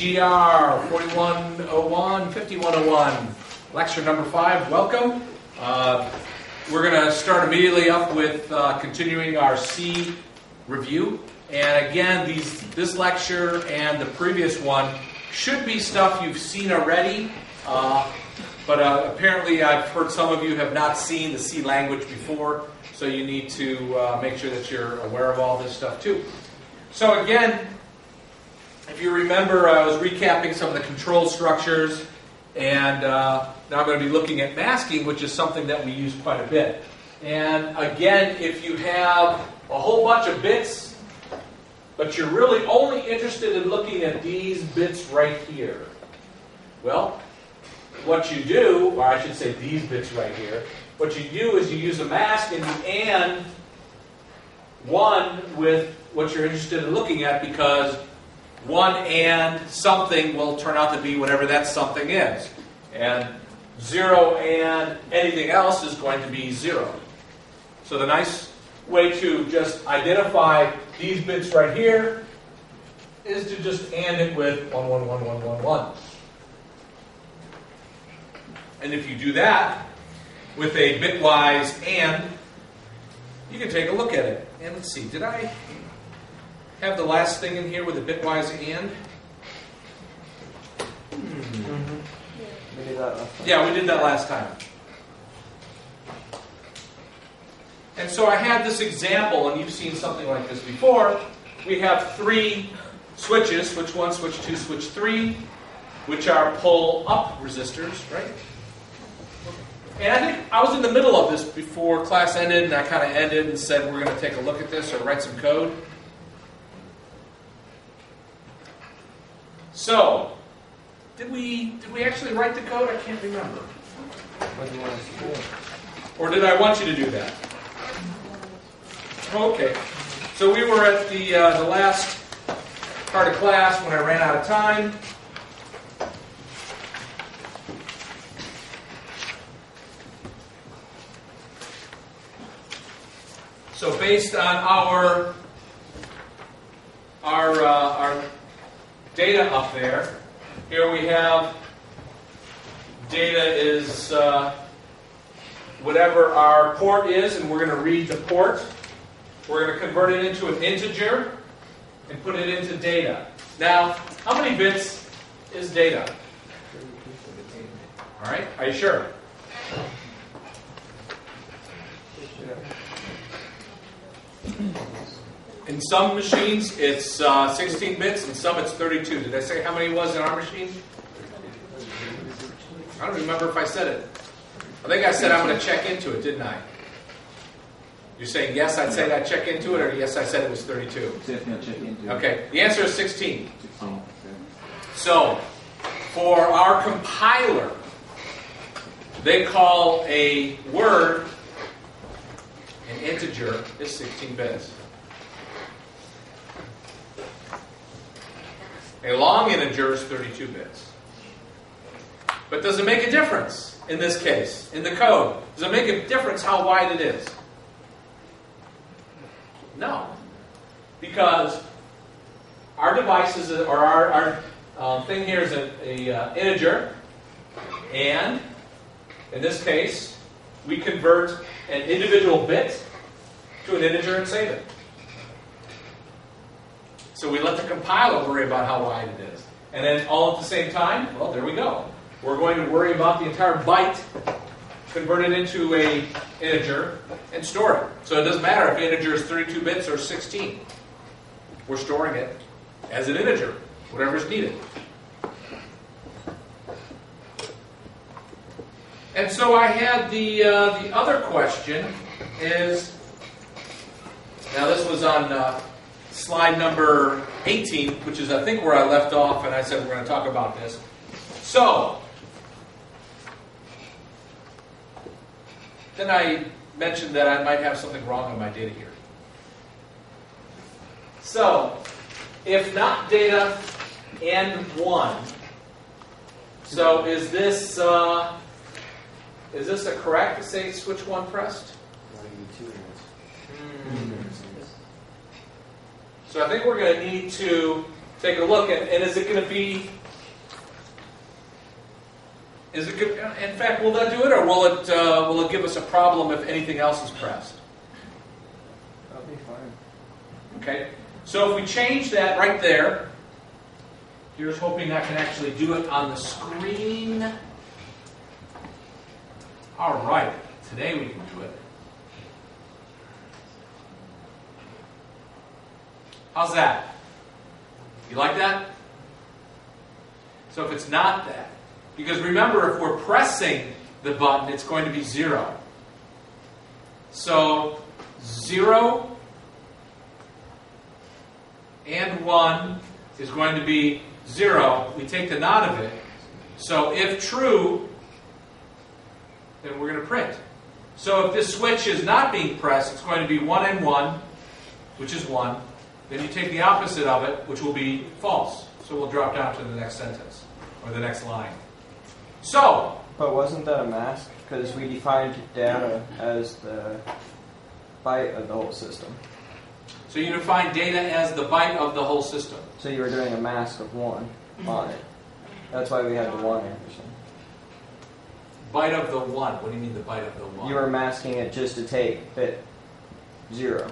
GR 4101, 5101, lecture number 5. Welcome. We're going to start immediately up with continuing our C review. And again, this lecture and the previous one should be stuff you've seen already. But apparently I've heard some of you have not seen the C language before, so you need to make sure that you're aware of all this stuff too. So again, if you remember, I was recapping some of the control structures, and now I'm going to be looking at masking, which is something that we use quite a bit. And again, if you have a whole bunch of bits, but you're really only interested in looking at these bits right here, well, what you do, or I should say these bits right here, what you do is you use a mask and you AND one with what you're interested in looking at, because one and something will turn out to be whatever that something is. And 0 and anything else is going to be 0. So the nice way to just identify these bits right here is to just AND it with 1, 1, 1, 1, 1, 1. And if you do that with a bitwise AND, you can take a look at it. And let's see, did I have the last thing in here with a bitwise AND? We did that last time. Yeah, we did that last time. And so I had this example, and you've seen something like this before. We have 3 switches, switch 1, switch 2, switch 3, which are pull-up resistors, right? And I think I was in the middle of this before class ended, and I kind of ended and said we're going to take a look at this or write some code. So, did we actually write the code? I can't remember. What do you want us to do? Or did I want you to do that? Okay. So we were at the last part of class when I ran out of time. So based on our data up there, here we have data is whatever our port is, and we're going to read the port. We're going to convert it into an integer and put it into data. Now, how many bits is data? All right, are you sure? In some machines, it's 16 bits, in some it's 32. Did I say how many it was in our machine? I don't remember if I said it. I think I said I'm going to check into it, didn't I? You're saying yes, I'd say I'd check into it, or yes, I said it was 32? Okay, the answer is 16. So, for our compiler, they call a word an integer is 16 bits. A long integer is 32 bits. But does it make a difference in this case, in the code? Does it make a difference how wide it is? No. Because our device is, or our thing here is an integer, and in this case, we convert an individual bit to an integer and save it. So we let the compiler worry about how wide it is. And then all at the same time, well, there we go. We're going to worry about the entire byte, convert it into an integer, and store it. So it doesn't matter if the integer is 32 bits or 16. We're storing it as an integer, whatever is needed. And so I had the other question is, now this was on slide number 18, which is I think where I left off, and I said we're going to talk about this. So, then I mentioned that I might have something wrong on my data here. So, if not data and 1, so is this a correct to say switch 1 pressed? So I think we're going to need to take a look, and is it going to be, is it good, in fact, will that do it, or will it give us a problem if anything else is pressed? That'll be fine. Okay, so if we change that right there, here's hoping I can actually do it on the screen. All right, today we can do it. How's that? You like that? So if it's not that, because remember, if we're pressing the button, it's going to be 0. So 0 and 1 is going to be 0. We take the not of it. So if true, then we're going to print. So if this switch is not being pressed, it's going to be 1 and 1, which is 1. Then you take the opposite of it, which will be false. So we'll drop down to the next sentence, or the next line. So, But wasn't that a mask? Because we defined data as the byte of the whole system. so you define data as the byte of the whole system. So you were doing a mask of 1 on it. That's why we had the 1 ampersand. Byte of the 1. What do you mean the byte of the 1? You were masking it just to take bit 0.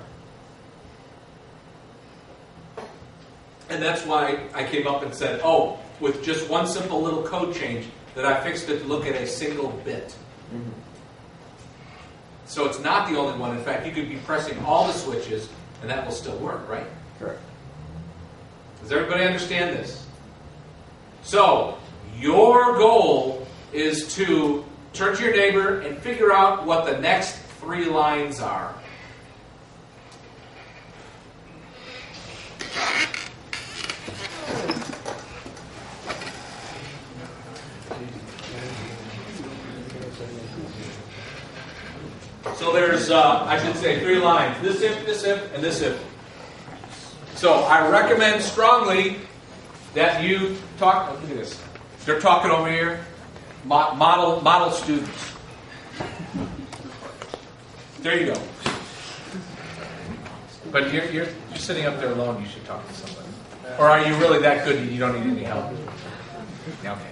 And that's why I came up and said, oh, with just one simple little code change, that I fixed it to look at a single bit. Mm-hmm. So it's not the only one. In fact, you could be pressing all the switches, and that will still work, right? Correct. Does everybody understand this? So, your goal is to turn to your neighbor and figure out what the next 3 lines are. So there's, I should say, 3 lines. This if, and this if. So I recommend strongly that you talk, look at this. They're talking over here. Model students. There you go. But you're sitting up there alone, you should talk to somebody. Or are you really that good that you don't need any help? Yeah, okay.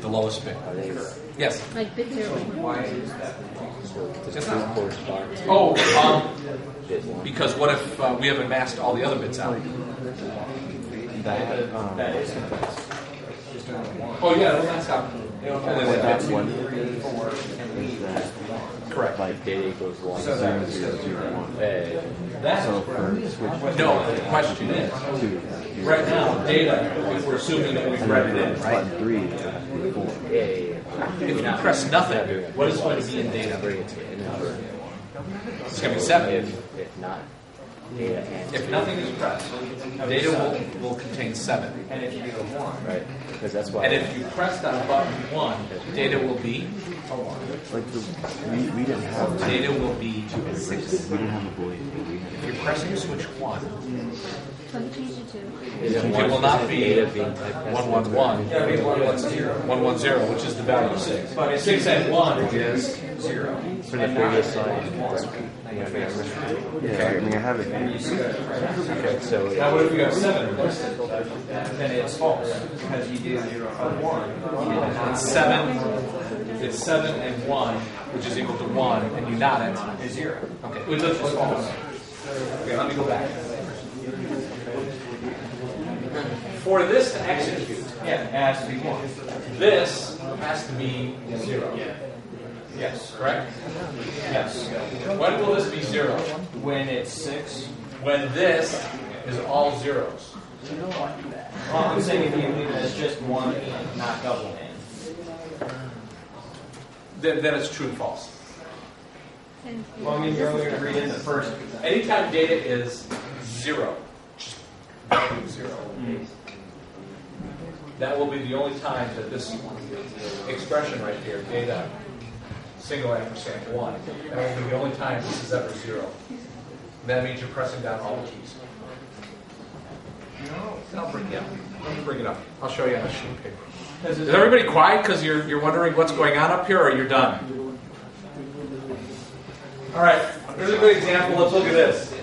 The lowest bit. Yes. Like bit 0. Because what if we haven't masked all the other bits out? That is Oh yeah, it'll mask out. That's one. Correct. Like data equals 1, 0, 0, 0, 1. So for switch No, the question is, right now, data, if we're assuming that we've read it in, right? button 3, it's 4. If you press nothing, what is going to be in data? It's going to be 7. If not, data and If nothing is pressed, data will contain 7. And if you do a 1, right? Because that's why. And if you press on button 1, data will be like we didn't have data will be 6. we didn't have a void. If you're pressing switch 1, So we change it to. it will not be 111. It will be 110, which is the value of 6. But 6 and 1 is 0. For the previous slide. Yeah, I mean I have it. Okay, so Now what if you have 7? then it's false. Because you do a 1. It's 7 and 1, which is equal to 1, and you not it. Is 0. Okay, which is false. Okay, let me go back. For this to execute, Yeah, it has to be 1. this has to be 0. Yes. Correct? Yes. When will this be 0? When it's 6. When this is all zeros. I'm saying if you leave it as just 1 and not double in. Then it's true and false. And Well, I mean, you're only going to read in the first. Anytime data is 0, just value 0. That will be the only time that this expression right here, data single ampersand 1, that will be the only time this is ever 0. That means you're pressing down all the keys. I'll bring it up. Let me bring it up. I'll show you on a sheet of paper. Is everybody quiet because you're wondering what's going on up here, or you're done? All right, here's a good example. Let's look at this.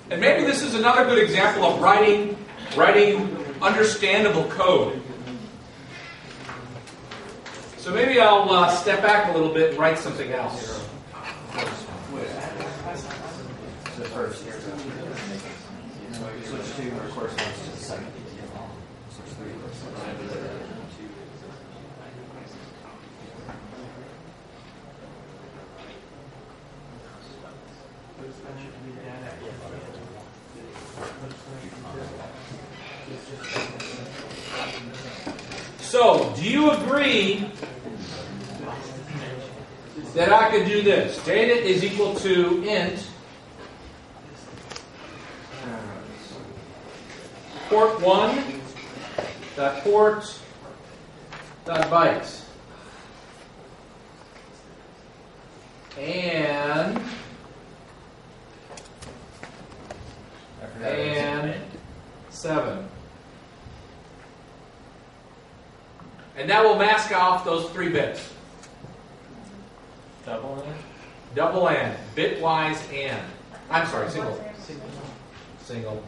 And maybe this is another good example of writing understandable code. So maybe I'll step back a little bit and write something else. The first. Switch to corresponds to the second. So, do you agree that I could do this? Data is equal to int port 1 dot port dot bytes and 7. And that will mask off those 3 bits. Double and? Double and, bitwise and. I'm sorry, single. Single.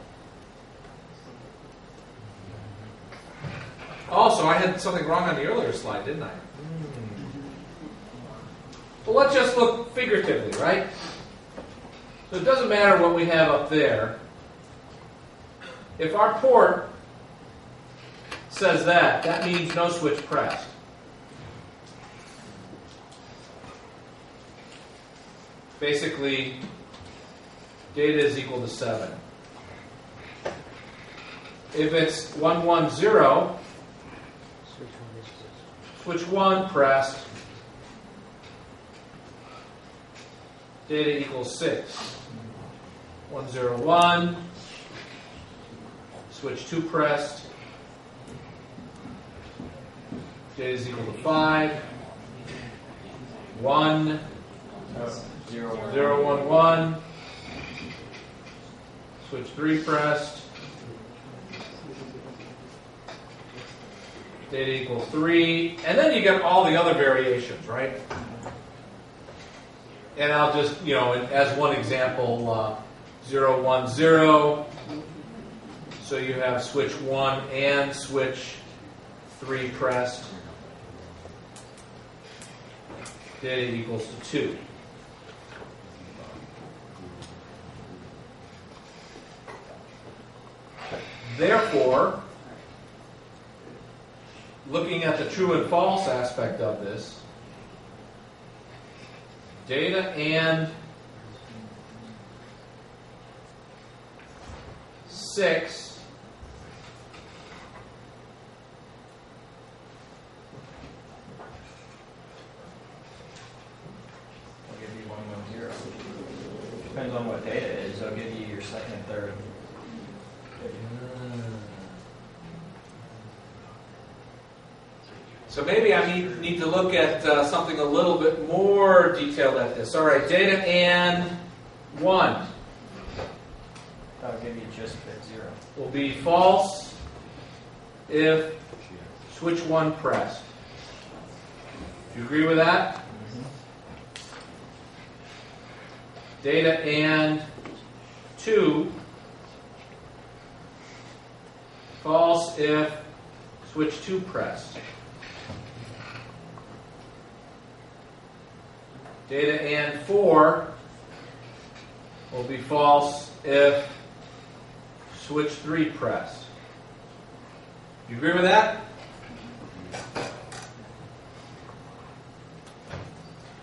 Also, I had something wrong on the earlier slide, didn't I? Well, let's just look figuratively, right? So it doesn't matter what we have up there. If our port says that, that means no switch pressed. Basically, data is equal to 7. If it's 110, switch 1 pressed, data equals 6. 101, switch 2 pressed, data is equal to 5. 1, 0, 1, 1, switch 3 pressed, data equals 3, and then you get all the other variations, right? And I'll just, as one example, 0, 1, 0, so you have switch 1 and switch 3 pressed, data equals to 2. Therefore, looking at the true and false aspect of this, data and 6 I'll give you 110. Depends on what data is. I'll give you your second and third. So maybe I need to look at something a little bit more detailed at this. All right, data and 1 I'll give you just bit 0. will be false if switch 1 pressed. Do you agree with that? Data and 2 false if switch 2 pressed. Data and 4 will be false if switch 3 pressed. You agree with that?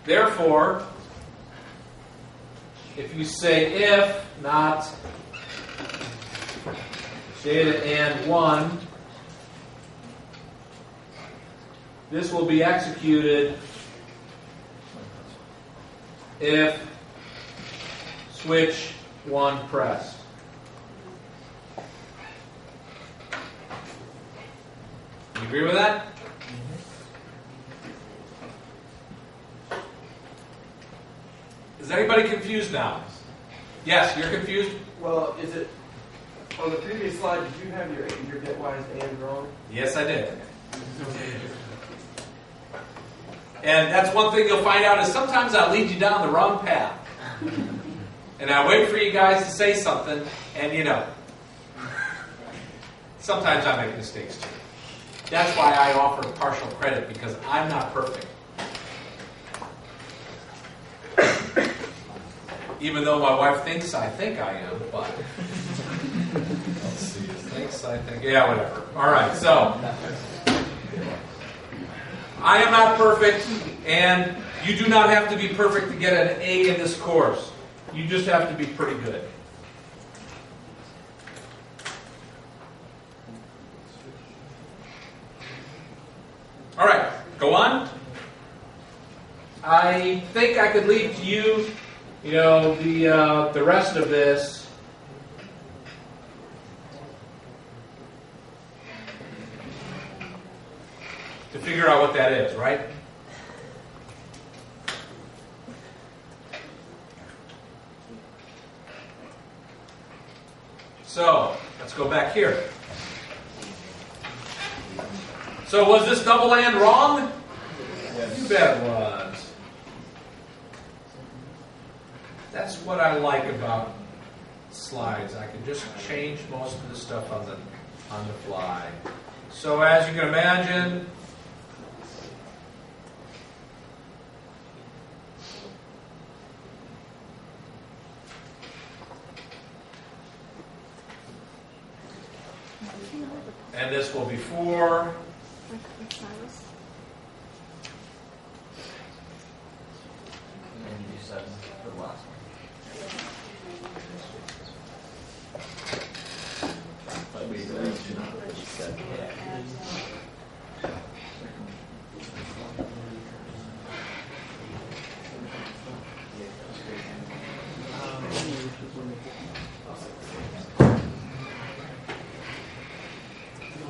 Therefore, if you say if, not data and 1, this will be executed if switch 1 pressed. You agree with that? Is anybody confused now? Yes, you're confused? Well, is it On the previous slide, did you have your bitwise and wrong? Yes, I did. And that's one thing you'll find out is sometimes I lead you down the wrong path. And I wait for you guys to say something, and you know. Sometimes I make mistakes too. That's why I offer partial credit, because I'm not perfect. Even though my wife thinks I think I am, but let's see, thinks I think, yeah, whatever. All right, so I am not perfect, and you do not have to be perfect to get an A in this course. You just have to be pretty good. All right, go on. I think I could leave to you, the rest of this. To figure out what that is, right? So, let's go back here. So, was this double and wrong? Yes. You bet it was. That's what I like about slides. I can just change most of the stuff on the fly. So, as you can imagine, and this will be 4. And you said for the last one. But we really do not what you said.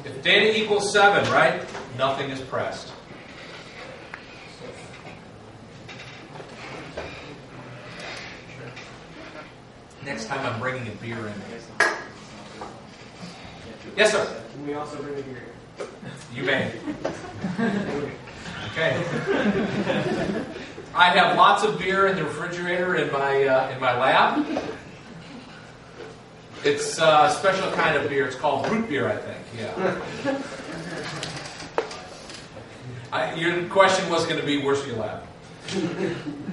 If data equals 7, right? Nothing is pressed. Next time I'm bringing a beer in. Yes, sir? Can we also bring a beer? You may. Okay. I have lots of beer in the refrigerator in my lab. It's a special kind of beer. It's called root beer, I think. Yeah. Your question was going to be, where's your lab?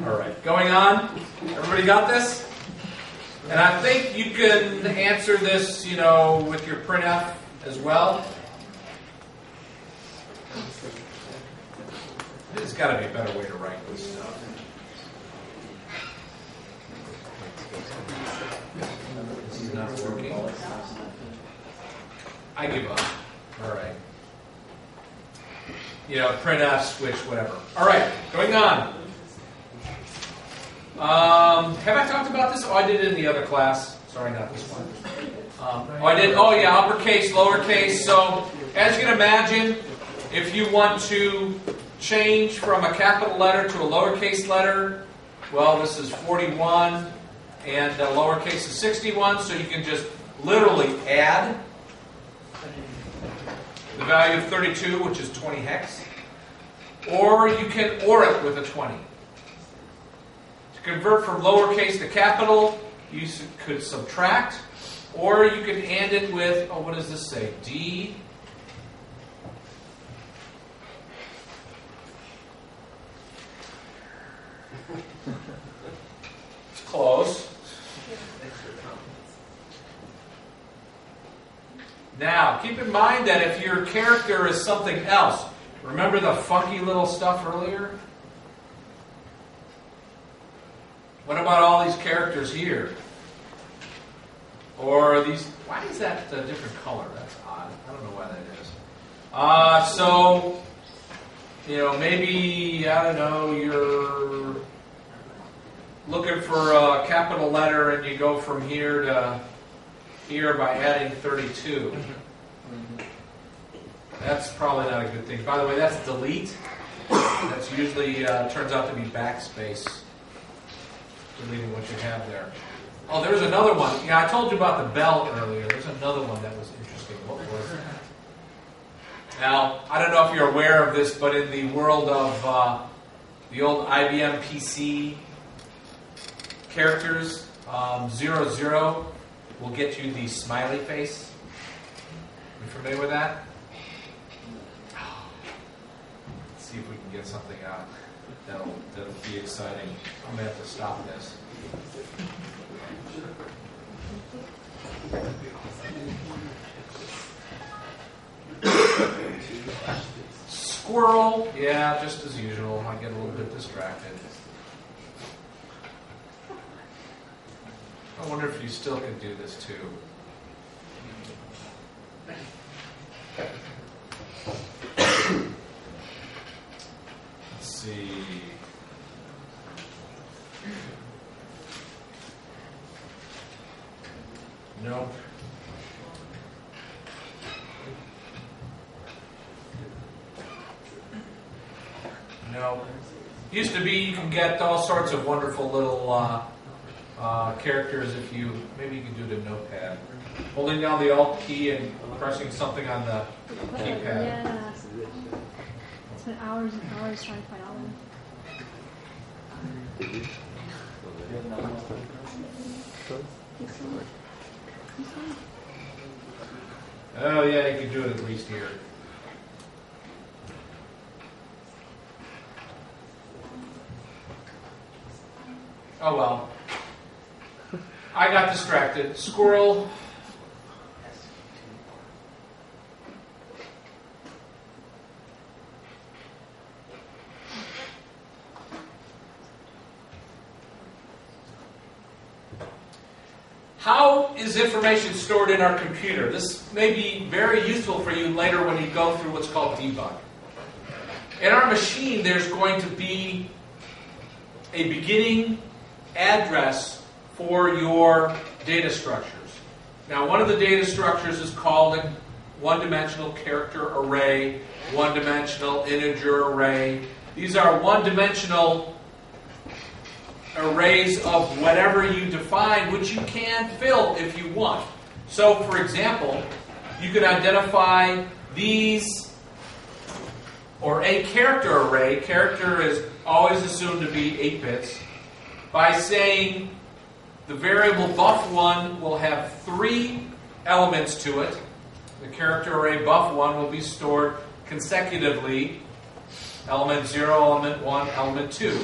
All right. Going on. Everybody got this? And I think you can answer this, with your printf as well. There's got to be a better way to write this stuff. This is not working. I give up. All right. Printf, switch, whatever. All right, going on. Have I talked about this? Oh, I did it in the other class. Sorry, not this one. I did. Oh, yeah, uppercase, lowercase. So, as you can imagine, if you want to change from a capital letter to a lowercase letter, well, this is 41, and lowercase is 61, so you can just literally add the value of 32, which is 20 hex, or you can OR it with a 20. To convert from lowercase to capital, you could subtract, or you could AND it with, what does this say? D. It's close. Now, keep in mind that if your character is something else, remember the funky little stuff earlier? What about all these characters here? Or these, why is that a different color? That's odd. I don't know why that is. So, maybe, I don't know, you're looking for a capital letter and you go from here to here by adding 32. That's probably not a good thing. By the way, that's delete. That's usually turns out to be backspace, deleting what you have there. Oh, there was another one. Yeah, I told you about the bell earlier. There's another one that was interesting. What was it? Now, I don't know if you're aware of this, but in the world of the old IBM PC characters, 00 will get you the smiley face. You familiar with that? Let's see if we can get something out that'll be exciting. I'm going to have to stop this. Squirrel, yeah, just as usual. I get a little bit distracted. I wonder if you still could do this too. Let's see. Nope. No. Used to be you can get all sorts of wonderful little characters if you, maybe you can do it in Notepad. Holding down the Alt key and pressing something on the keypad. Yeah. Spent hours and hours trying to find all of them. Oh yeah, you can do it at least here. Oh well. I got distracted. Squirrel. How is information stored in our computer? This may be very useful for you later when you go through what's called debug. In our machine, there's going to be a beginning address for your data structures. Now, one of the data structures is called a one-dimensional character array, one-dimensional integer array. These are one-dimensional arrays of whatever you define, which you can fill if you want. So, for example, you could identify these, or a character array. Character is always assumed to be 8 bits. By saying the variable buff1 will have 3 elements to it. The character array buff1 will be stored consecutively, element 0, element 1, element 2.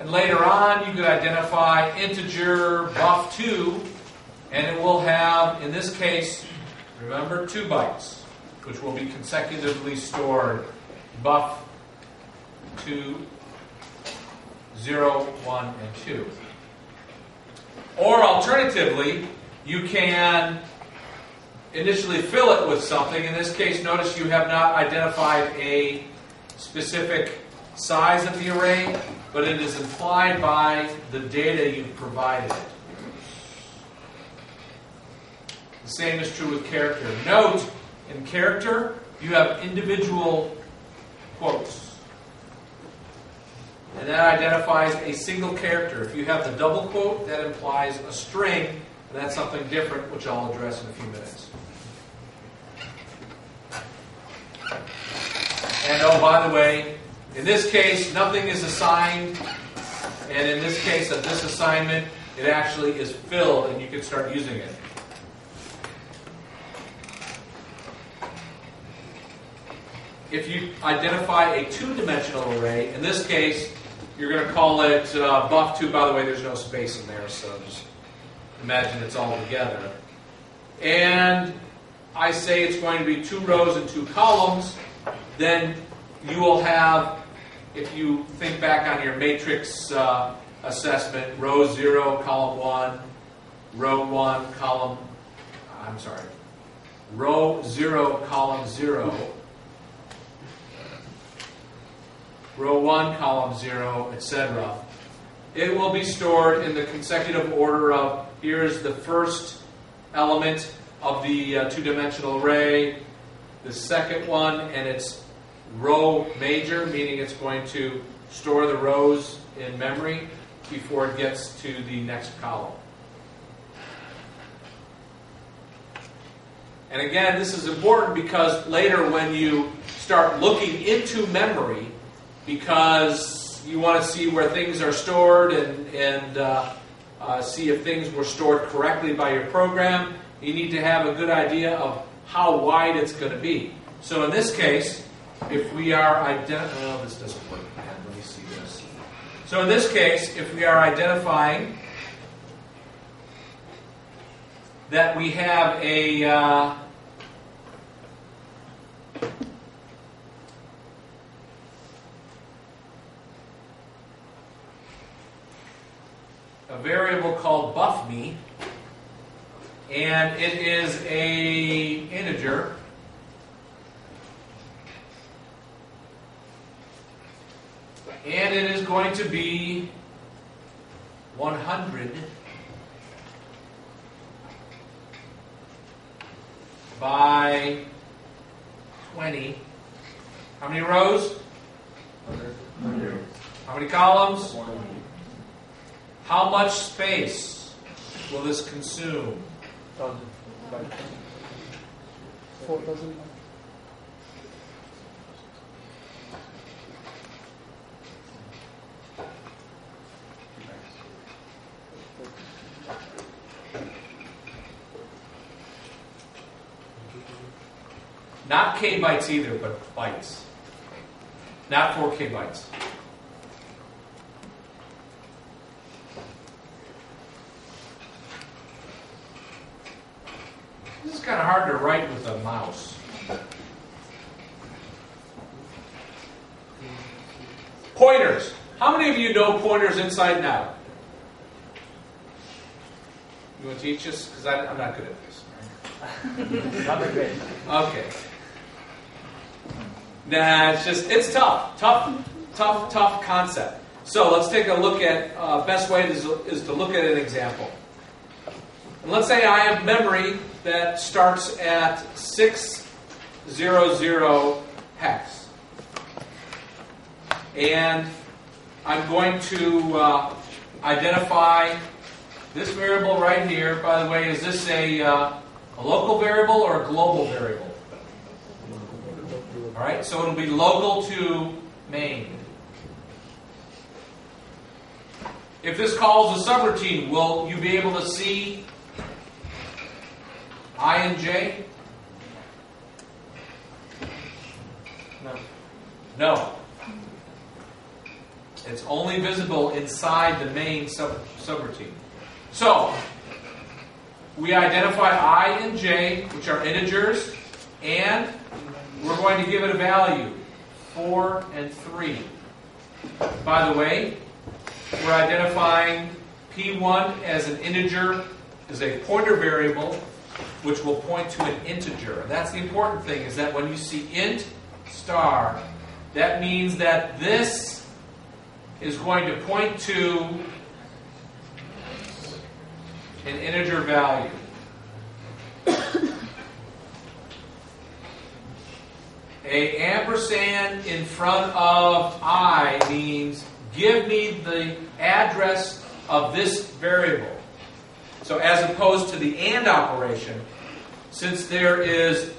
And later on, you could identify integer buff2, and it will have, in this case, remember, 2 bytes, which will be consecutively stored, buff2, 0, 1, and 2. Or alternatively, you can initially fill it with something. In this case, notice you have not identified a specific size of the array, but it is implied by the data you've provided it. The same is true with character. Note, in character, you have individual quotes. And that identifies a single character. If you have the double quote, that implies a string, and that's something different, which I'll address in a few minutes. And oh, by the way, in this case, nothing is assigned, and in this case of this assignment, it actually is filled, and you can start using it. If you identify a 2-dimensional array, in this case, you're going to call it buff2. By the way, there's no space in there, so just imagine it's all together. And I say it's going to be 2 rows and 2 columns, then you will have, if you think back on your matrix assessment, row 0, column 1, row 1, column, row 0, column 0, row 1, column 0, etc. It will be stored in the consecutive order of, here's the first element of the 2-dimensional array, the second one, and it's row major, meaning it's going to store the rows in memory before it gets to the next column. And again, this is important because later when you start looking into memory, because you want to see where things are stored and see if things were stored correctly by your program, you need to have a good idea of how wide it's going to be. So in this case, if we are this doesn't work. Let me see this. So in this case, if we are identifying that we have a variable called buffme, and it is a integer, and it is going to be 100 by 20. How many rows? 100. How many columns? How much space will this consume? 4,000. Not k bytes either, but bytes. Not 4k bytes. This is kind of hard to write with a mouse. Pointers. How many of you know pointers inside and out? You want to teach us? Because I'm not good at this. Okay. Nah, it's tough. Tough concept. So let's take a look at, best way is to look at an example. And let's say I have memory that starts at 600 hex. And I'm going to identify this variable right here. By the way, is this a local variable or a global variable? All right, so it'll be local to main. If this calls a subroutine, will you be able to see I and J? No. It's only visible inside the main subroutine. So, we identify I and J, which are integers, and we're going to give it a value, 4 and 3. By the way, we're identifying P1 as an integer, as a pointer variable, which will point to an integer. And that's the important thing, is that when you see int star, that means that this is going to point to an integer value. A ampersand in front of I means give me the address of this variable. So as opposed to the AND operation, since there is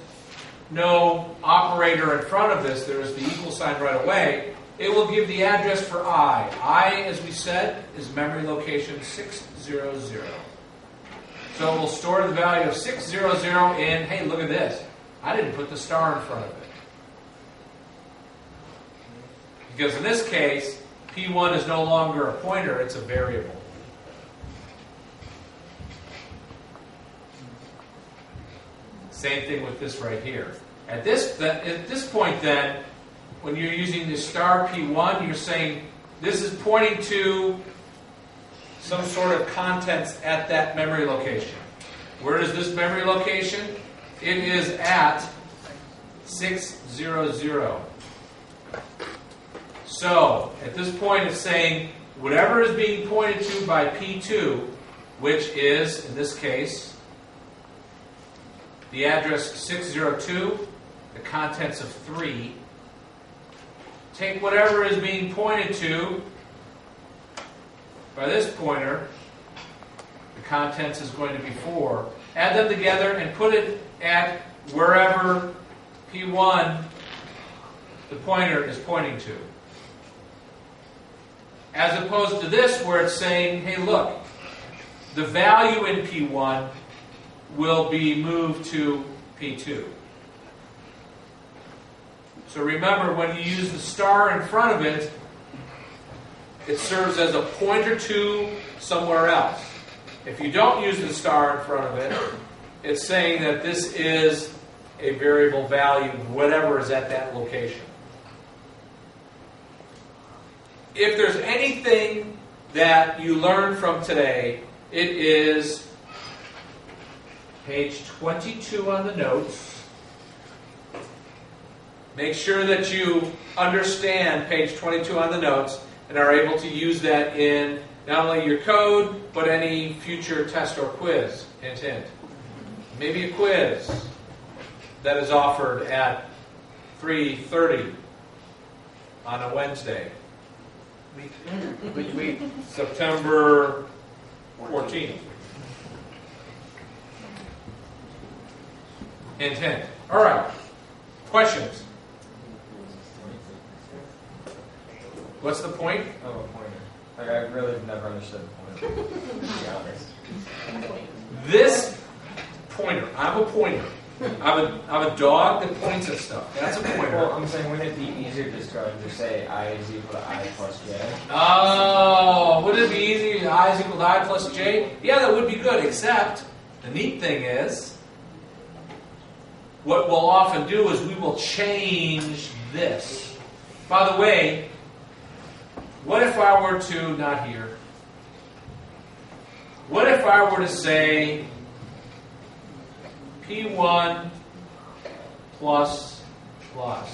no operator in front of this, there is the equal sign right away, it will give the address for I. I, as we said, is memory location 600. So it will store the value of 600 in, hey, look at this. I didn't put the star in front of it. Because in this case, P1 is no longer a pointer, it's a variable. Same thing with this right here. At this point then, when you're using the star P1, you're saying this is pointing to some sort of contents at that memory location. Where is this memory location? It is at 600. So, at this point it's saying whatever is being pointed to by P2, which is, in this case, the address 602, the contents of 3, take whatever is being pointed to by this pointer, the contents is going to be 4, add them together and put it at wherever P1, the pointer, is pointing to. As opposed to this where it's saying, hey look, the value in P1 will be moved to P2. So remember, when you use the star in front of it, it serves as a pointer to somewhere else. If you don't use the star in front of it, it's saying that this is a variable value, whatever is at that location. If there's anything that you learned from today, it is page 22 on the notes. Make sure that you understand page 22 on the notes and are able to use that in not only your code, but any future test or quiz. Hint, hint. Maybe a quiz that is offered at 3:30 on a Wednesday. Which week? September 14th. Hint, hint. All right. Questions? What's the point? Oh, a pointer. Like, I really never understood the pointer, to be honest. This pointer. I'm a pointer. I'm a dog that points at stuff. That's a Well, pointer. I'm saying, wouldn't it be easier just to say I is equal to I plus j? Oh, would it be easy? I is equal to I plus j? Yeah, that would be good, except the neat thing is, what we'll often do is we will change this. By the way, what if I were to, not here, what if I were to say P1 plus plus?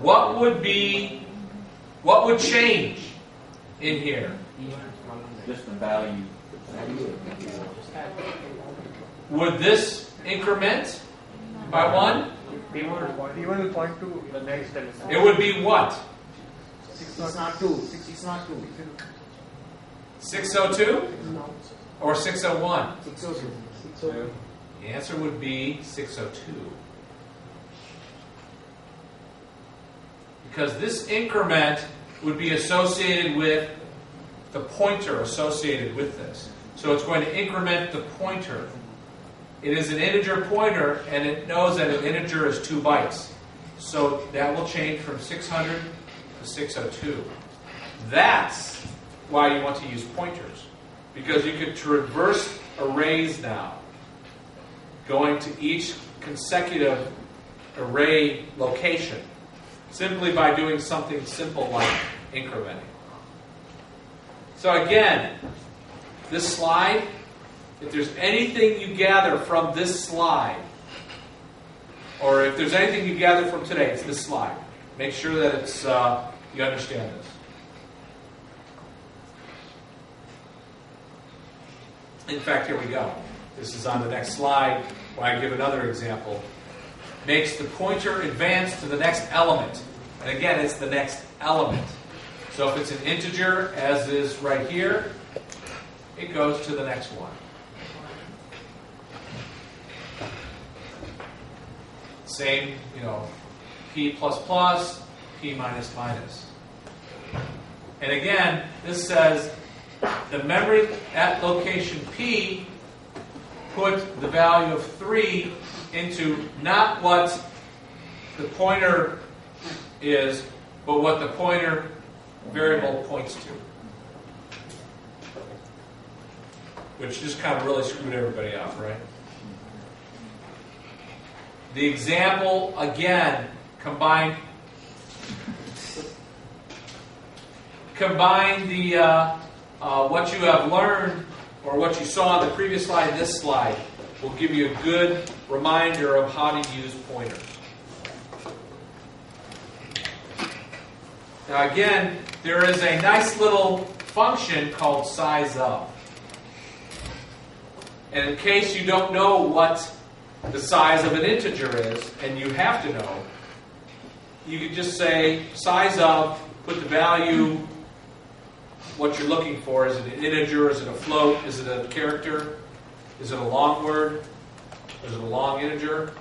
What would change in here? Just the value. Would this increment by 1? P1 will point to the next element. It would be what? 602? Or 601? 2. The answer would be 602. Because this increment would be associated with the pointer associated with this. So it's going to increment the pointer. It is an integer pointer, and it knows that an integer is 2 bytes. So that will change from 600 to 602. That's why you want to use pointers. Because you could traverse arrays now, going to each consecutive array location, simply by doing something simple like incrementing. So again, this slide, if there's anything you gather from this slide, or if there's anything you gather from today, it's this slide. Make sure that it's you understand this. In fact, here we go. This is on the next slide, where I give another example. Makes the pointer advance to the next element. And again, it's the next element. So if it's an integer, as is right here, it goes to the next one. Same, P plus plus, P minus minus. And again, this says the memory at location P put the value of 3 into not what the pointer is, but what the pointer variable points to. Which just kind of really screwed everybody up, right? The example, again, combine the what you have learned or what you saw on the previous slide and this slide will give you a good reminder of how to use pointers. Now again, there is a nice little function called size of. And in case you don't know what the size of an integer is, and you have to know, you could just say size of put the value, what you're looking for. Is it an integer? Is it a float? Is it a character? Is it a long word? Is it a long integer?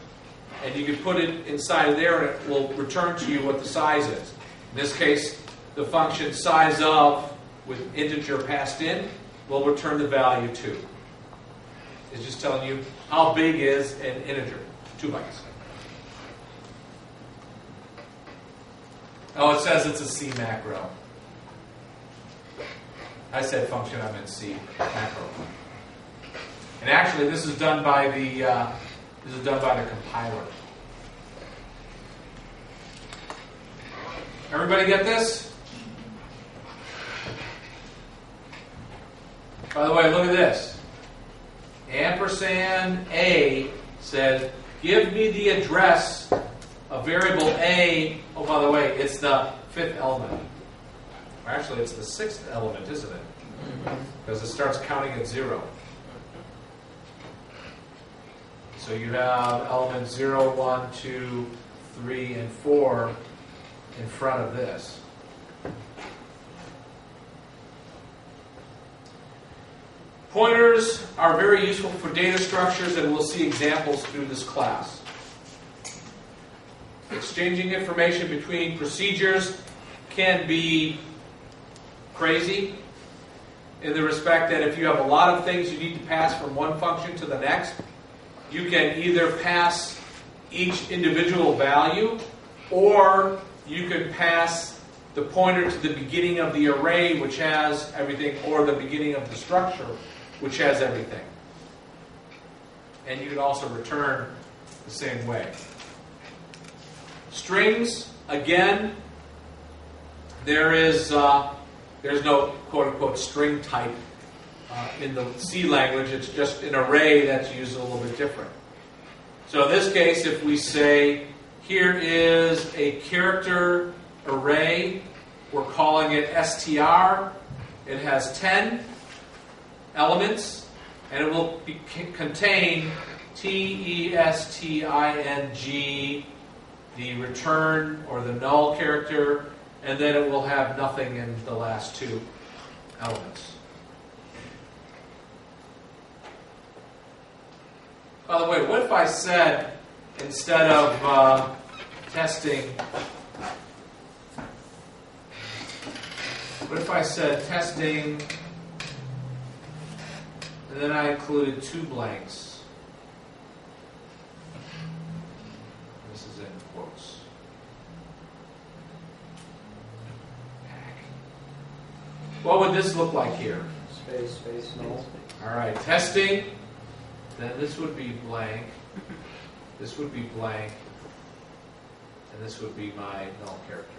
And you can put it inside of there and it will return to you what the size is. In this case, the function size of with integer passed in will return the value 2. It's just telling you how big is an integer, 2 bytes. Oh, it says it's a C macro. I said function, I meant C macro. And actually, this is done by the compiler. Everybody get this? By the way, look at this. Ampersand A said, give me the address of variable A. Oh, by the way, it's the 5th element. Or actually, it's the 6th element, isn't it? Because it starts counting at 0. So you have elements 0, 1, 2, 3, and 4 in front of this. Pointers are very useful for data structures, and we'll see examples through this class. Exchanging information between procedures can be crazy in the respect that if you have a lot of things you need to pass from one function to the next, you can either pass each individual value, or you can pass the pointer to the beginning of the array, which has everything, or the beginning of the structure, which has everything. And you can also return the same way. Strings, again, there's no quote-unquote string type in the C language. It's just an array that's used a little bit different. So in this case, if we say, here is a character array, we're calling it str. It has 10 elements, and it will contain testing, the return or the null character, and then it will have nothing in the last 2 elements. By the way, what if I said, instead of testing, what if I said testing, and then I included 2 blanks? This is in quotes. What would this look like here? Space, null. All right, testing. Then this would be blank. This would be blank. And this would be my null character.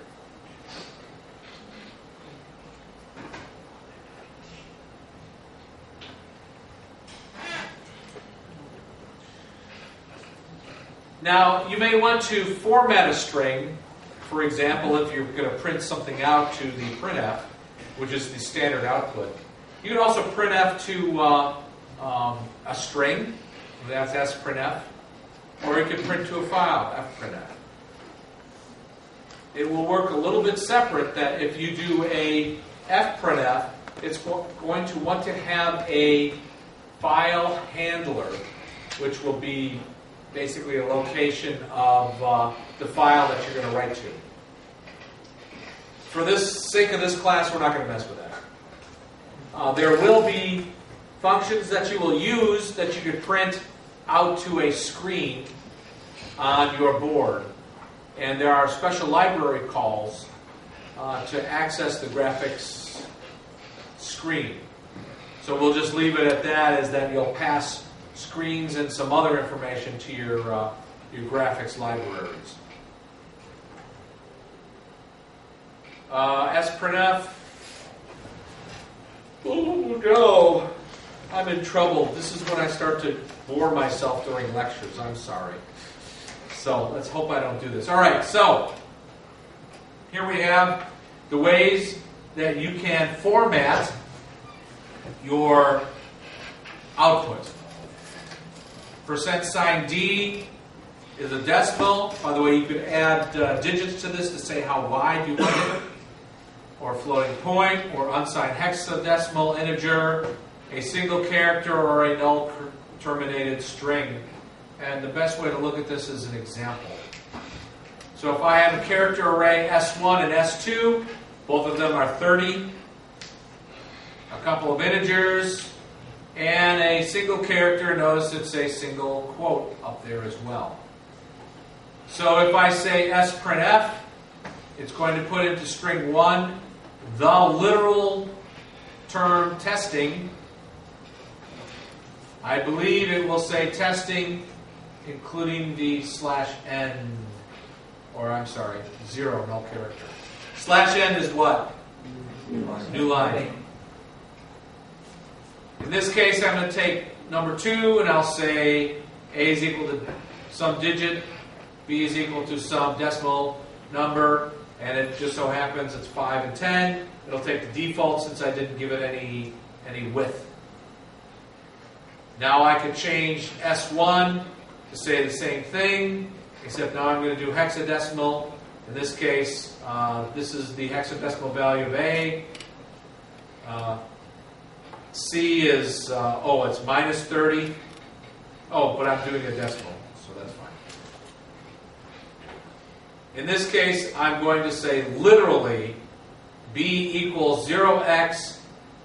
Now, you may want to format a string. For example, if you're going to print something out to the printf, which is the standard output. You can also printf to a string, that's sprintf, or you can print to a file, fprintf. It will work a little bit separate that if you do a fprintf, it's going to want to have a file handler, which will be basically a location of the file that you're going to write to. For the sake of this class, we're not going to mess with that. There will be functions that you will use that you could print out to a screen on your board. And there are special library calls to access the graphics screen. So we'll just leave it at that, is that you'll pass screens and some other information to your graphics libraries. Sprintf. Oh no, I'm in trouble. This is when I start to bore myself during lectures. I'm sorry. So let's hope I don't do this. All right, so here we have the ways that you can format your output. %d is a decimal. By the way, you could add digits to this to say how wide you want it. or floating point, or unsigned hexadecimal integer, a single character, or a null terminated string. And the best way to look at this is an example. So if I have a character array S1 and S2, both of them are 30, a couple of integers, and a single character. Notice it's a single quote up there as well. So if I say sprintf, it's going to put into string 1 the literal term testing. I believe it will say testing, including the /n, or I'm sorry, 0, null character. /n is what? New line. In this case, I'm going to take number 2, and I'll say a is equal to some digit, b is equal to some decimal number, and it just so happens it's 5 and 10. It'll take the default since I didn't give it any width. Now I could change S1 to say the same thing, except now I'm going to do hexadecimal. In this case, this is the hexadecimal value of A. C is, it's minus 30. Oh, but I'm doing a decimal, so that's fine. In this case, I'm going to say literally B equals 0x,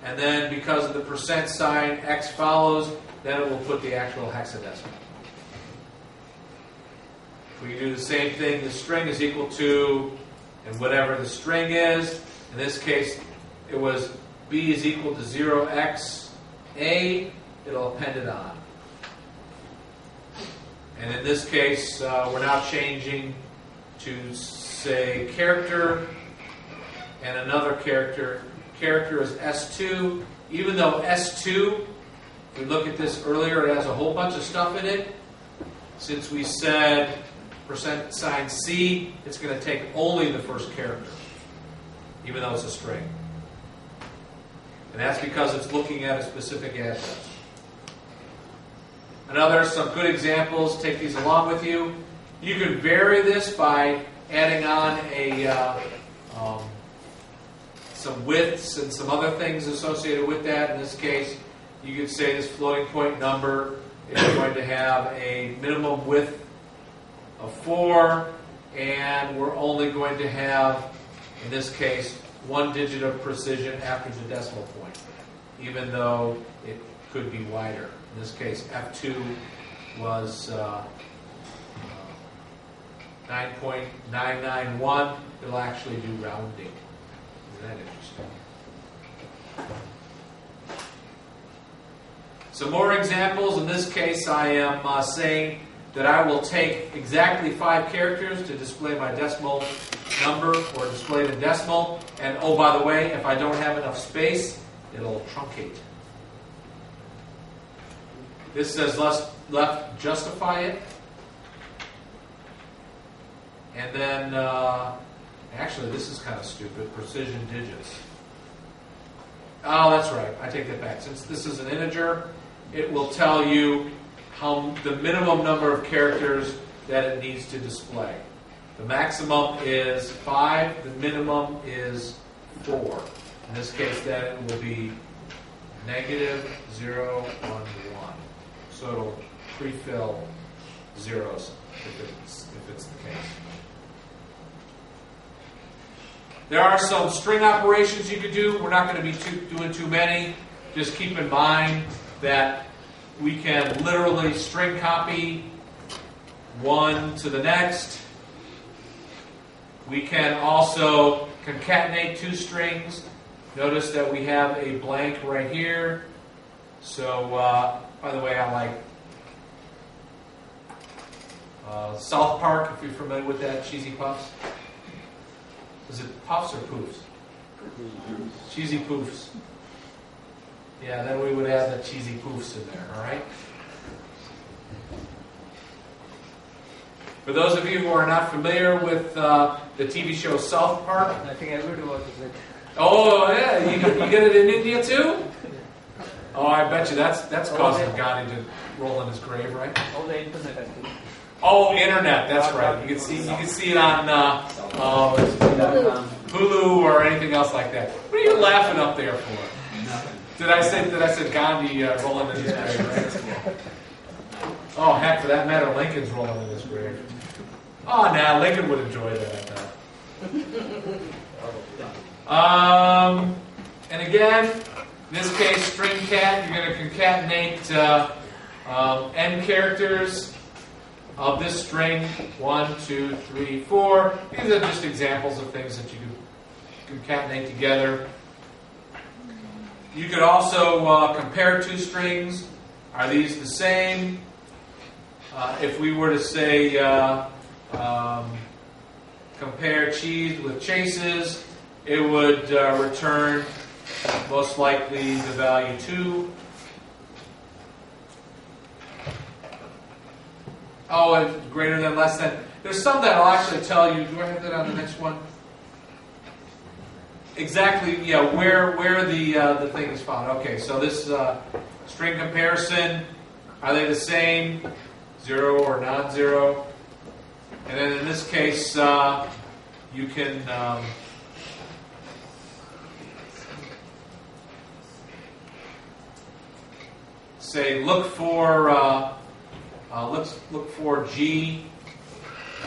and then because of the percent sign, X follows, then it will put the actual hexadecimal. If we do the same thing, the string is equal to, and whatever the string is, in this case, it was B is equal to 0x A, it'll append it on. And in this case, we're now changing to, say, character and another character. Character is S2. Even though S2, if we look at this earlier, it has a whole bunch of stuff in it. Since we said percent sign C, it's going to take only the first character, even though it's a string. And that's because it's looking at a specific address. Some good examples, take these along with you. You can vary this by adding on some widths and some other things associated with that. In this case, you could say this floating point number is going to have a minimum width of 4, and we're only going to have, in this case, 1 digit of precision after the decimal point, even though it could be wider. In this case, F2 was 9.991. It'll actually do rounding. Isn't that interesting? Some more examples. In this case, I am saying that I will take exactly 5 characters to display my decimal number or display the decimal. And oh, by the way, if I don't have enough space, it'll truncate. This says left justify it. And then, actually, this is kind of stupid, precision digits. Oh, that's right. I take that back. Since this is an integer, it will tell you how the minimum number of characters that it needs to display. The maximum is 5. The minimum is 4. In this case, then it will be -0, 1, 1. So it'll pre-fill zeros if it's the case. There are some string operations you could do. We're not going to be doing too many. Just keep in mind that we can literally string copy one to the next. We can also concatenate 2 strings. Notice that we have a blank right here. So, by the way, I like South Park, if you're familiar with that, Cheesy Puffs. Is it Puffs or Poofs? Cheesy Poofs. Yeah, then we would add the Cheesy Poofs in there, all right? For those of you who are not familiar with the TV show South Park. I think everybody watches it. Oh, yeah, you get it in India too? Oh, I bet you that's causing Gandhi to roll in his grave, right? All the internet, I think. Oh, internet, that's right. You can see it on Hulu or anything else like that. What are you laughing up there for? Nothing. Did I say Gandhi rolling in his grave? Right? Oh, heck, for that matter, Lincoln's rolling in his grave. Oh, nah, Lincoln would enjoy that. And again, in this case, string cat, you're going to concatenate n characters of this string. 1, 2, 3, 4. These are just examples of things that you can concatenate together. You could also compare two strings. Are these the same? If we were to say compare cheese with chases, it would return most likely the value 2. Oh, and greater than, less than. There's some that I'll actually tell you. Do I have that on the next one? Exactly, yeah, where the thing is found. Okay, so this string comparison, are they the same? 0 or non-zero? And then in this case, you can say look for G,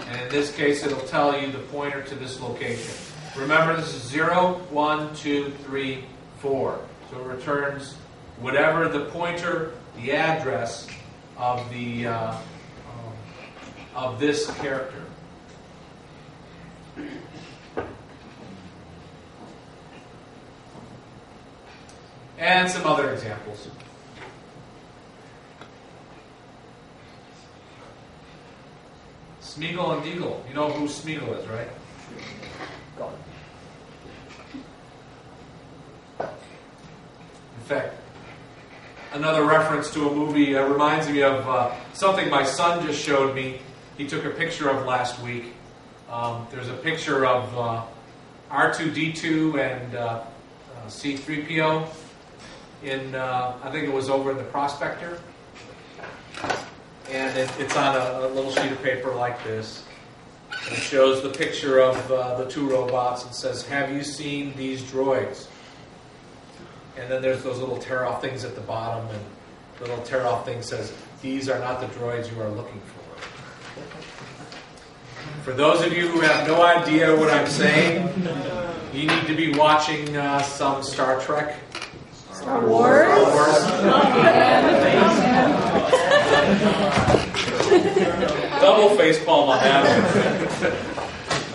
and in this case it'll tell you the pointer to this location. Remember, this is 0, 1, 2, 3, 4. So it returns whatever the pointer, the address of the of this character. And some other examples. Smeagol and Deagle. You know who Smeagol is, right? In fact, another reference to a movie reminds me of something my son just showed me. He took a picture of last week. There's a picture of R2-D2 and C-3PO in, I think it was over in the Prospector. And it's on a little sheet of paper like this. And it shows the picture of the two robots and says, "Have you seen these droids?" And then there's those little tear-off things at the bottom, and the little tear-off thing says, "These are not the droids you are looking for." For those of you who have no idea what I'm saying, you need to be watching some Star Trek. Star Wars? Double facepalm on that.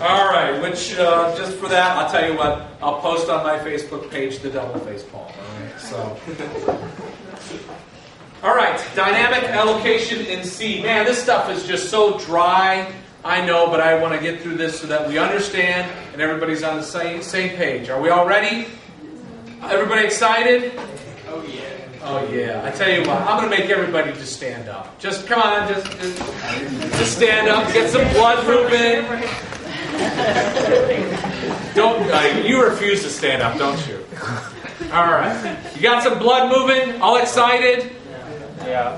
All right, which, just for that, I'll tell you what, I'll post on my Facebook page the double facepalm. All right, so. All right, dynamic allocation in C. Man, this stuff is just so dry. I know, but I want to get through this so that we understand and everybody's on the same page. Are we all ready? Everybody excited? Oh, yeah. Oh, yeah. I tell you what, I'm going to make everybody just stand up. Just, come on, just stand up, get some blood moving. Don't, you refuse to stand up, don't you? All right. You got some blood moving? All excited? Yeah.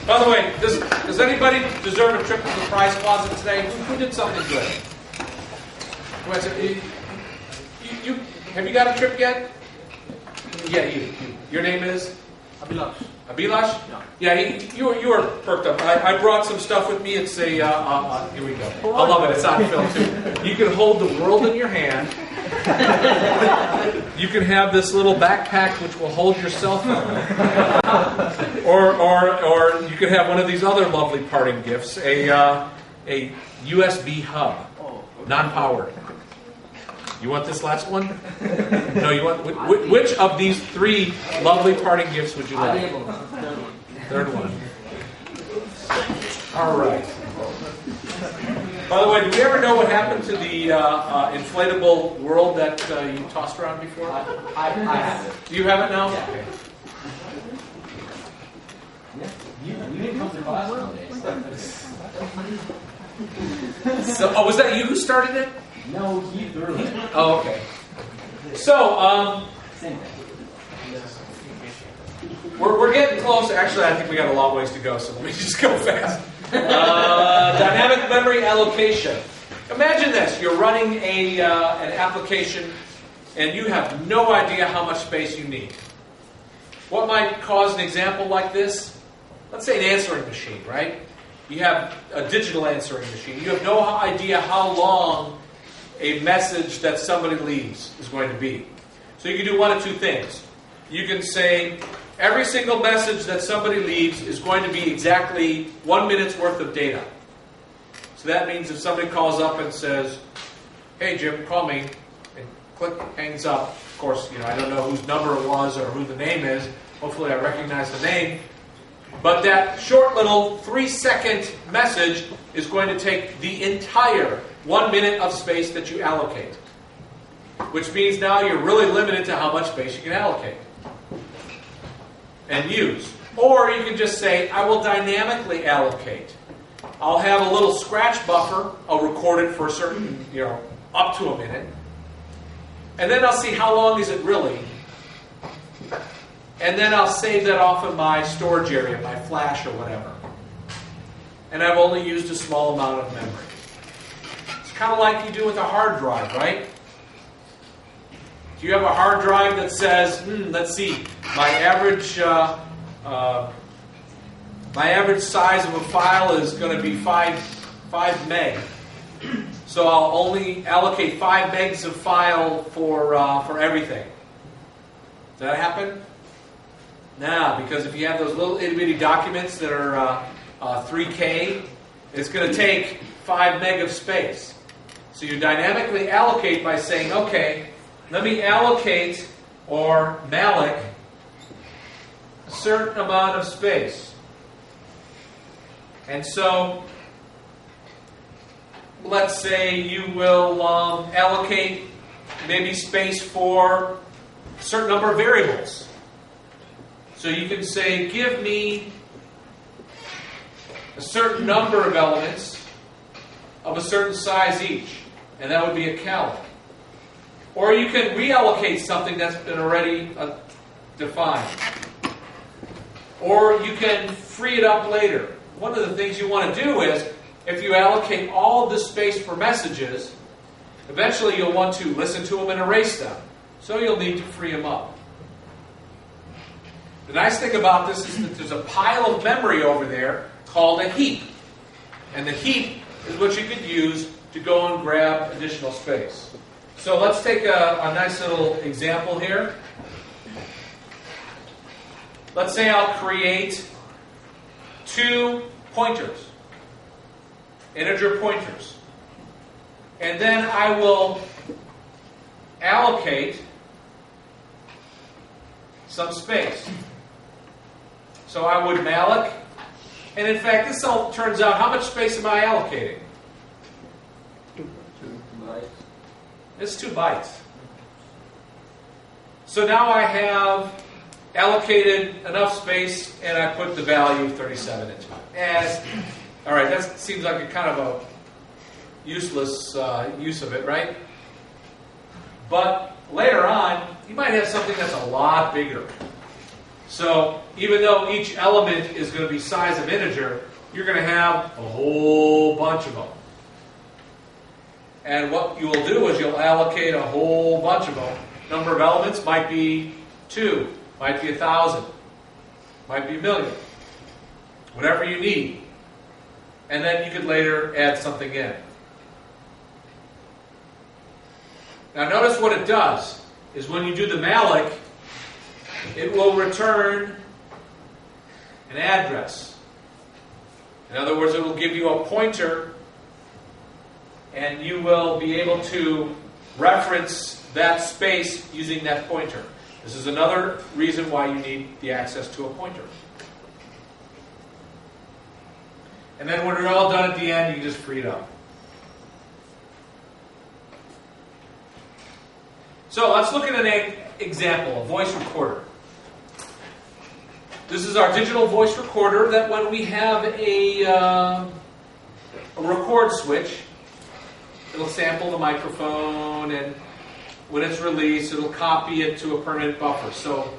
By the way, does anybody deserve a trip to the prize closet today? Who did something good? Have you got a trip yet? Yeah, you. Your name is? Abhilash. Abhilash? Yeah. Yeah, you were perked up. I brought some stuff with me. It's a, here we go. I love it. It's on film too. You can hold the world in your hand. You can have this little backpack which will hold your cell phone. Or you can have one of these other lovely parting gifts, a USB hub, non-powered. You want this last one? No, you want which of these three lovely parting gifts would you like? Third one. All right. By the way, did we ever know what happened to the inflatable world that you tossed around before? I have it. Do you have it now? Yeah. Okay. You didn't come to class one day. So, was that you who started it? No, he threw it. Oh, okay. So, Same thing. we're getting close. Actually, I think we got a long ways to go, so let me just go fast. Dynamic memory allocation. Imagine this. You're running an application and you have no idea how much space you need. What might cause an example like this? Let's say an answering machine, right? You have a digital answering machine. You have no idea how long a message that somebody leaves is going to be. So you can do one of two things. You can say, every single message that somebody leaves is going to be exactly 1 minute's worth of data. So that means if somebody calls up and says, hey Jim, call me, and click, hangs up. Of course, I don't know whose number it was or who the name is. Hopefully I recognize the name. But that short little 3-second message is going to take the entire 1 minute of space that you allocate. Which means now you're really limited to how much space you can allocate and use. Or you can just say, I will dynamically allocate. I'll have a little scratch buffer. I'll record it for a certain, up to a minute. And then I'll see how long is it really. And then I'll save that off in my storage area, my flash or whatever. And I've only used a small amount of memory. It's kind of like you do with a hard drive, right? Do you have a hard drive that says, let's see, my average size of a file is going to be 5 meg. So I'll only allocate 5 megs of file for everything. Does that happen? No, because if you have those little itty bitty documents that are 3K, it's going to take 5 meg of space. So you dynamically allocate by saying, okay, let me allocate or malloc a certain amount of space. And so, let's say you will allocate maybe space for a certain number of variables. So you can say, give me a certain number of elements of a certain size each. And that would be a calloc. Or you can reallocate something that's been already defined. Or you can free it up later. One of the things you want to do is, if you allocate all of the space for messages, eventually you'll want to listen to them and erase them. So you'll need to free them up. The nice thing about this is that there's a pile of memory over there called a heap. And the heap is what you could use to go and grab additional space. So let's take a nice little example here. Let's say I'll create 2 pointers, integer pointers. And then I will allocate some space. So I would malloc. And in fact, this all turns out, how much space am I allocating? 2 bytes. It's 2 bytes. So now I have allocated enough space, and I put the value of 37 into it. All right, that seems like a kind of a useless use of it, right? But later on, you might have something that's a lot bigger. So even though each element is going to be size of integer, you're going to have a whole bunch of them. And what you will do is you'll allocate a whole bunch of them. Number of elements might be 2, might be 1,000, might be 1,000,000. Whatever you need. And then you could later add something in. Now notice what it does is when you do the malloc, it will return an address. In other words, it will give you a pointer, and you will be able to reference that space using that pointer. This is another reason why you need the access to a pointer. And then when you're all done at the end, you can just free it up. So let's look at an example, a voice recorder. This is our digital voice recorder that when we have a record switch, it'll sample the microphone, and when it's released, it'll copy it to a permanent buffer. So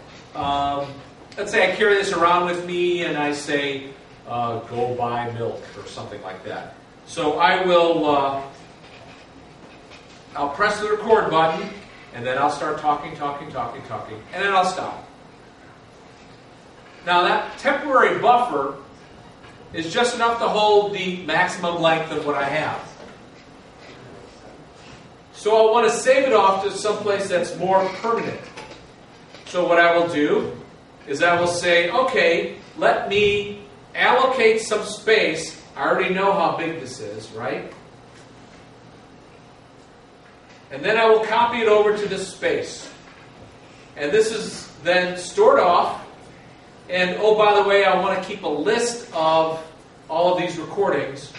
let's say I carry this around with me and I say, go buy milk or something like that. So I will, I'll press the record button, and then I'll start talking, and then I'll stop. Now that temporary buffer is just enough to hold the maximum length of what I have. So I'll want to save it off to someplace that's more permanent. So what I will do is I will say, okay, let me allocate some space. I already know how big this is, right? And then I will copy it over to this space. And this is then stored off. And oh, by the way, I want to keep a list of all of these recordings.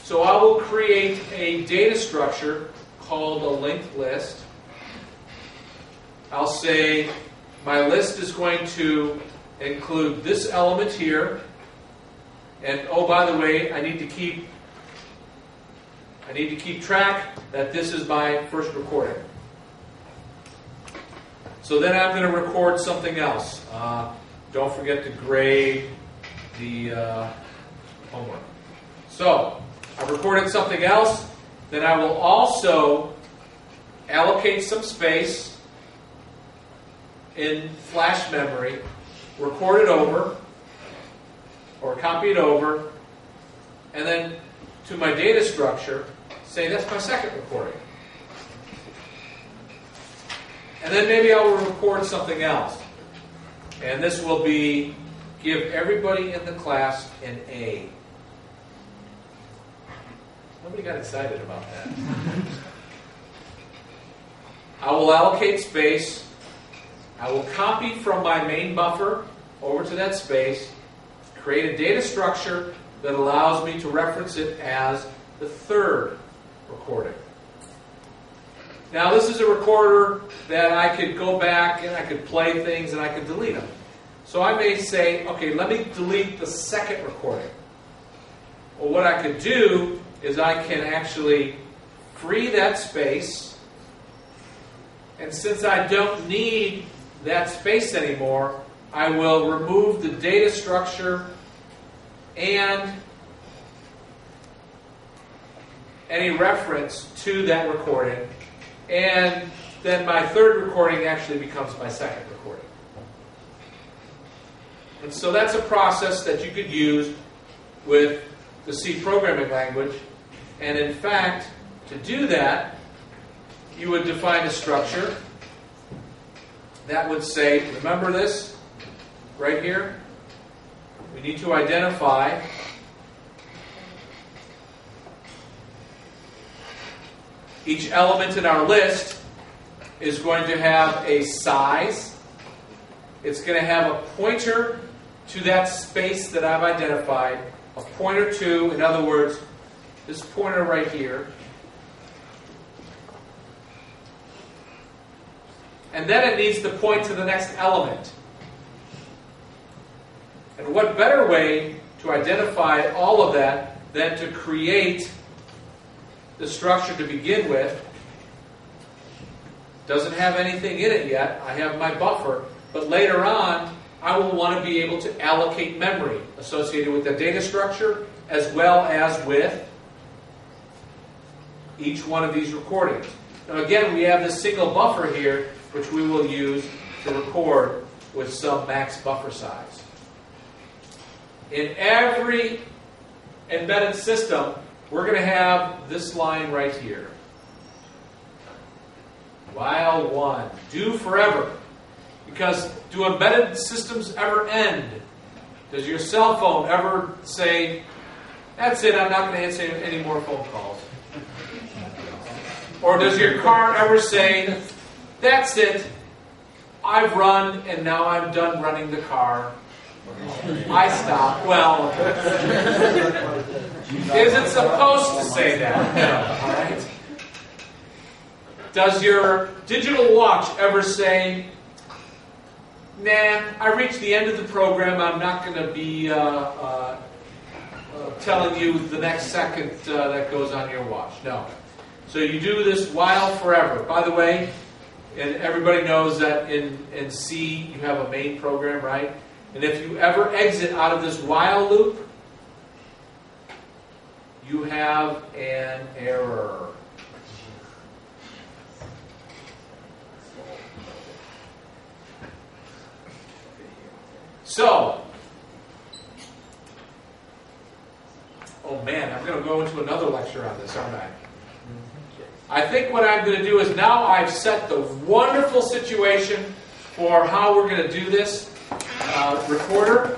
So I will create a data structure called a linked list. I'll say my list is going to include this element here. And oh, by the way, I need to keep track that this is my first recording. So then I'm going to record something else. Don't forget to grade the homework. So I've recorded something else. Then I will also allocate some space in flash memory, record it over, or copy it over, and then to my data structure, say that's my second recording. And then maybe I will record something else. And this will be, give everybody in the class an A. Nobody got excited about that. I will allocate space. I will copy from my main buffer over to that space, create a data structure that allows me to reference it as the third recording. Now this is a recorder that I could go back and I could play things and I could delete them. So I may say, okay, let me delete the second recording. Well, what I could do is I can actually free that space, and since I don't need that space anymore, I will remove the data structure and any reference to that recording, and then my third recording actually becomes my second recording. And so that's a process that you could use with the C programming language. And in fact, to do that, you would define a structure that would say, remember this right here? We need to identify each element in our list is going to have a size. It's going to have a pointer to that space that I've identified. A pointer to, in other words, this pointer right here. And then it needs to point to the next element. And what better way to identify all of that than to create the structure to begin with? Doesn't have anything in it yet. I have my buffer. But later on, I will want to be able to allocate memory associated with the data structure as well as with each one of these recordings. Now again, we have this single buffer here, which we will use to record with some max buffer size. In every embedded system, we're going to have this line right here. While one, do forever. Because do embedded systems ever end? Does your cell phone ever say, that's it, I'm not going to answer any more phone calls? Or does your car ever say, that's it, I've run and now I'm done running the car, I stop? Well, is it supposed to say that? No, all right? Does your digital watch ever say, nah, I reached the end of the program, I'm not going to be telling you the next second that goes on your watch? No. So you do this while forever. By the way, and everybody knows that in C you have a main program, right? And if you ever exit out of this while loop, you have an error. So, oh man, I'm going to go into another lecture on this, aren't I? I think what I'm going to do is now I've set the wonderful situation for how we're going to do this recorder,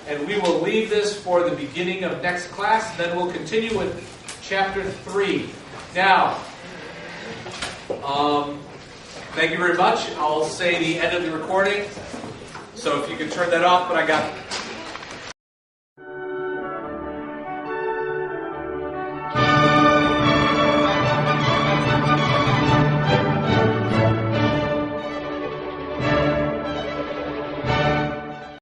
and we will leave this for the beginning of next class, and then we'll continue with chapter 3. Now, thank you very much. I'll say the end of the recording, so if you can turn that off, but I got